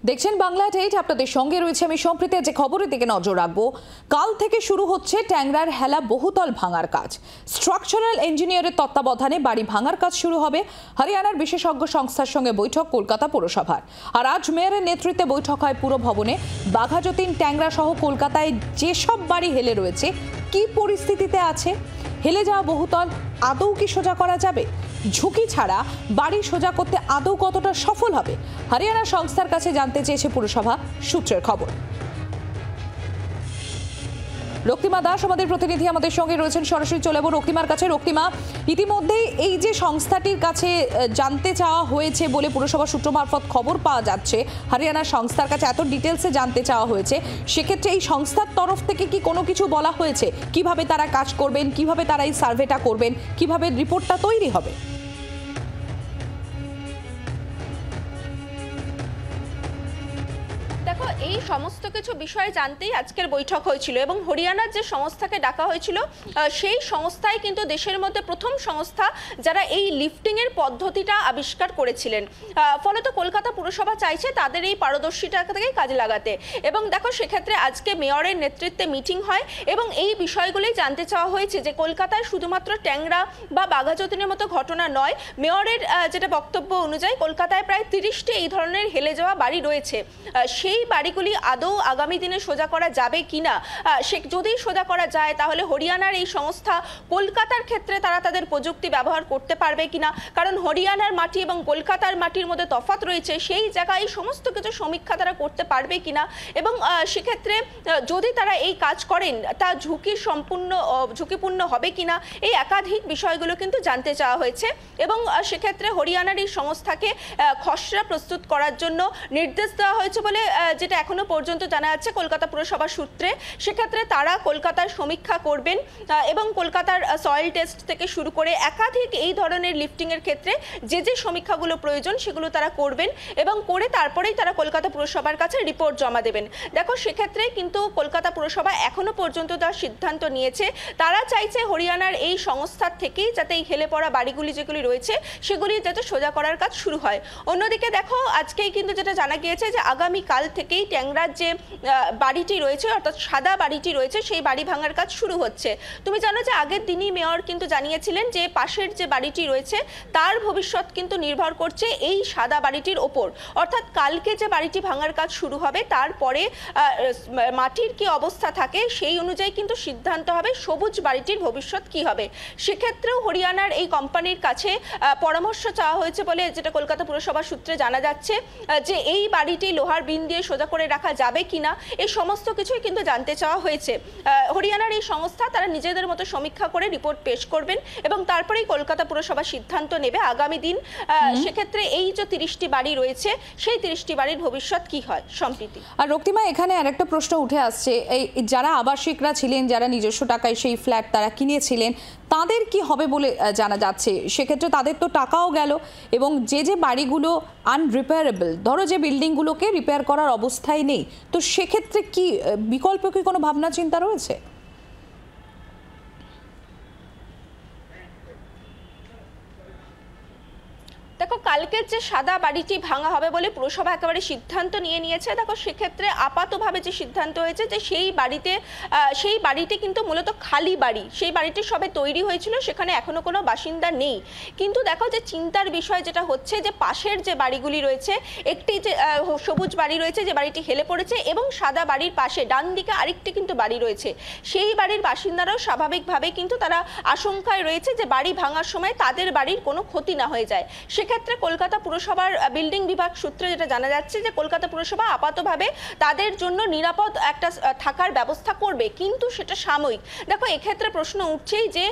দেখছেন বাংলা টেট, আপনাদের সঙ্গে রয়েছে আমি সম্প্রীতি। যে খবরের দিকে নজর রাখবো, কাল থেকে শুরু হচ্ছে ট্যাংরার হেলা বহুতল ভাঙার কাজ। স্ট্রাকচারাল ইঞ্জিনিয়ারের তত্ত্বাবধানে বাড়ি ভাঙার কাজ শুরু হবে। হরিয়ানার বিশেষজ্ঞ সংস্থার সঙ্গে বৈঠক কলকাতা পুরসভার। আর আজ মেয়রের নেতৃত্বে বৈঠক হয় পুর ভবনে। বাঘাযতীন, ট্যাংরা সহ কলকাতায় যেসব বাড়ি হেলে রয়েছে, কি পরিস্থিতিতে আছে, হেলে যাওয়া বহুতল আদৌ কি সোজা করা যাবে, ঝুঁকি ছাড়া বাড়ি সোজা করতে আদৌ কতটা সফল হবে, হরিয়ানা সংস্থার কাছে জানতে চেয়েছে পুরসভা সূত্রের খবর। রক্তিমা দাস আমাদের প্রতিনিধি আমাদের সঙ্গে রয়েছেন, সরাসরি চলে যাবো রক্তিমার কাছে। রক্তিমা, ইতিমধ্যেই এই যে সংস্থাটির কাছে জানতে চাওয়া হয়েছে বলে পুরসভা সূত্র মারফত খবর পাওয়া যাচ্ছে, হরিয়ানা সংস্থার কাছে এত ডিটেলসে জানতে চাওয়া হয়েছে, সেক্ষেত্রে এই সংস্থার তরফ থেকে কি কোনো কিছু বলা হয়েছে? কিভাবে তারা কাজ করবেন, কিভাবে তারা এই সার্ভেটা করবেন, কিভাবে রিপোর্টটা তৈরি হবে? দেখো, এই সমস্ত কিছু বিষয় জানতেই আজকের বৈঠক হয়েছিল এবং হরিয়ানার যে সংস্থাকে ডাকা হয়েছিল সেই সংস্থাই কিন্তু দেশের মধ্যে প্রথম সংস্থা যারা এই লিফটিং এর পদ্ধতিটা আবিষ্কার করেছিলেন। ফলত কলকাতা পুরসভা চাইছে তাদের এই পারদর্শিতাকে কাজে লাগাতে। এবং দেখো, সেক্ষেত্রে আজকে মেয়রের নেতৃত্বে মিটিং হয় এবং এই বিষয়গুলি জানতে চাওয়া হয়েছে যে কলকাতায় শুধুমাত্র ট্যাংরা বা বাঘাযতীনের মতো ঘটনা নয়, মেয়রের যেটা বক্তব্য অনুযায়ী কলকাতায় প্রায় 30টি এই ধরনের হেলে যাওয়া বাড়ি রয়েছে। সেই বাড়িগুলি আদৌ আগামী দিনে সোজা করা যাবে কিনা, যদি সোজা করা যায় তাহলে হরিয়ানার এই সংস্থা কলকাতার ক্ষেত্রে তারা তাদের প্রযুক্তি ব্যবহার করতে পারবে কিনা, কারণ হরিয়ানার মাটি এবং কলকাতার মাটির মধ্যে তফাৎ রয়েছে, সেই জায়গায় সমস্ত কিছু সমীক্ষা তারা করতে পারবে কিনা, এবং সেক্ষেত্রে যদি তারা এই কাজ করেন তা ঝুঁকিপূর্ণ হবে কিনা, এই একাধিক বিষয়গুলো কিন্তু জানতে চাওয়া হয়েছে। এবং সেক্ষেত্রে হরিয়ানার এই সংস্থাকে খসড়া প্রস্তুত করার জন্য নির্দেশ দেওয়া হয়েছে বলে যেটা এখনো পর্যন্ত জানা যাচ্ছে কলকাতা পুরসভা সূত্রে। সেক্ষেত্রে তারা কলকাতার সমীক্ষা করবেন এবং কলকাতার সয়েল টেস্ট থেকে শুরু করে একাধিক এই ধরনের লিফটিং এর ক্ষেত্রে যে যে সমীক্ষাগুলো প্রয়োজন সেগুলো তারা করবেন এবং করে তারপরেই তারা কলকাতা পুরসভার কাছে রিপোর্ট জমা দেবেন। দেখো, সেক্ষেত্রে কিন্তু কলকাতা পুরসভা এখনো পর্যন্ত তার সিদ্ধান্ত নিয়েছে, তারা চাইছে হরিয়ানার এই সংস্থার থেকেই যাতে এই হেলে পড়া বাড়িগুলি যেগুলি রয়েছে সেগুলি যাতে সোজা করার কাজ শুরু হয়। অন্যদিকে দেখো, আজকেই কিন্তু যেটা জানা গিয়েছে যে আগামীকাল থেকেই ট্যাংরার যে বাড়িটি রয়েছে, অর্থাৎ সাদা বাড়িটি রয়েছে, সেই বাড়ি ভাঙার কাজ শুরু হচ্ছে। তুমি জানো যে আগের দিনই মেয়র কিন্তু জানিয়েছিলেন যে পাশের যে বাড়িটি রয়েছে তার ভবিষ্যৎ কিন্তু নির্ভর করছে এই সাদা বাড়িটির ওপর। অর্থাৎ কালকে যে বাড়িটি ভাঙার কাজ শুরু হবে তারপরে মাটির কি অবস্থা থাকে সেই অনুযায়ী কিন্তু সিদ্ধান্ত হবে সবুজ বাড়িটির ভবিষ্যৎ কি হবে। সেক্ষেত্রেও হরিয়ানার এই কোম্পানির কাছে পরামর্শ চাওয়া হয়েছে বলে যেটা কলকাতা পুরসভা সূত্রে জানা যাচ্ছে, যে এই বাড়িটি লোহার বিন দিয়ে সোজা করে রাখা যাবে কিনা, এই সমস্ত কিছুই কিন্তু জানতে চাওয়া হয়েছে। হরিয়ানার এই সংস্থা তারা নিজেদের মতো সমীক্ষা করে রিপোর্ট পেশ করবেন এবং তারপরেই কলকাতা পুরসভা সিদ্ধান্ত নেবে আগামী দিন সেক্ষেত্রে এই যে 30টি বাড়ি রয়েছে সেই 30টি বাড়ির ভবিষ্যৎ কি হয়। সম্প্রীতি আর রক্তিমা, এখানে আরেকটা প্রশ্ন উঠে আসছে, এই যারা আবাসিকরা ছিলেন, যারা নিজস্ব টাকায় সেই ফ্ল্যাট তারা কিনেছিলেন, তাদের কি হবে বলে জানা যাচ্ছে? সেক্ষেত্রে তাদের তো টাকাও গেল এবং যে যে বাড়িগুলো আনরিপেয়ারেবল, ধরো যে বিল্ডিংগুলোকে রিপেয়ার করার অবস্থায় নেই, তো সেক্ষেত্রে কি বিকল্প কি কোনো ভাবনা চিন্তা রয়েছে? দেখো, কালকের যে সাদা বাড়িটি ভাঙা হবে বলে পুরসভা একেবারে সিদ্ধান্ত নিয়ে নিয়েছে। দেখো, সেক্ষেত্রে আপাতভাবে যে সিদ্ধান্ত হয়েছে যে সেই বাড়িটি কিন্তু মূলত খালি বাড়ি, সেই বাড়িটি সবে তৈরি হয়েছিল, সেখানে এখনো কোনো বাসিন্দা নেই। কিন্তু দেখো, যে চিন্তার বিষয় যেটা হচ্ছে যে পাশের যে বাড়িগুলি রয়েছে, একটি যে সবুজ বাড়ি রয়েছে যে বাড়িটি হেলে পড়েছে এবং সাদা বাড়ির পাশে ডান দিকে আরেকটি কিন্তু বাড়ি রয়েছে, সেই বাড়ির বাসিন্দারাও স্বাভাবিকভাবে কিন্তু তারা আশঙ্কায় রয়েছে যে বাড়ি ভাঙার সময় তাদের বাড়ির কোনো ক্ষতি না হয়ে যায়। সেক্ষেত্রে কলকাতা পুরসভার বিল্ডিং বিভাগ সূত্রে যেটা জানা যাচ্ছে যে কলকাতা পুরসভা আপাতভাবে তাদের জন্য নিরাপদ একটা থাকার ব্যবস্থা করবে, কিন্তু সেটা সাময়িক। দেখো, এক্ষেত্রে প্রশ্ন উঠছেই যে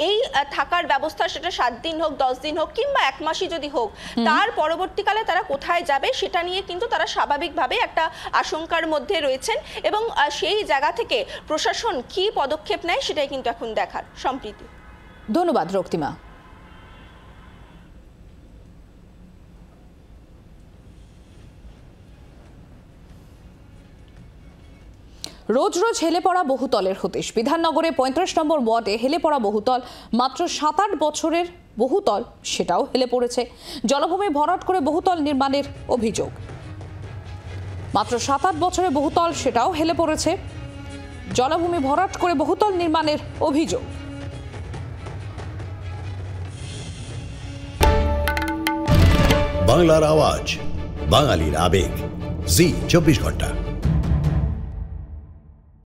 এই থাকার ব্যবস্থা সেটা 7 দিন হোক, 10 দিন হোক কিংবা 1 মাসই যদি হোক, তার পরবর্তীকালে তারা কোথায় যাবে সেটা নিয়ে কিন্তু তারা স্বাভাবিকভাবে একটা আশঙ্কার মধ্যে রয়েছেন এবং সেই জায়গা থেকে প্রশাসন কি পদক্ষেপ নেয় সেটাই কিন্তু এখন দেখার। সম্প্রীতি, ধন্যবাদ রক্তিমা। রোজ রোজ হেলে পড়া বহুতলের হতিশ। বিধাননগরে 35 নম্বর ওয়ার্ডে হেলে পড়া বহুতল, মাত্র 7-8 বছরের বহুতল সেটাও হেলে পড়েছে। জলভূমি ভরাট করে বহুতল নির্মাণের অভিযোগ। মাত্র 7-8 বছরে বহুতল সেটাও হেলে পড়েছে। জলাভূমি ভরাট করে বহুতল নির্মাণের অভিযোগ। বাংলার আওয়াজ, বাঙালির আবেগ, জি 24 ঘন্টা।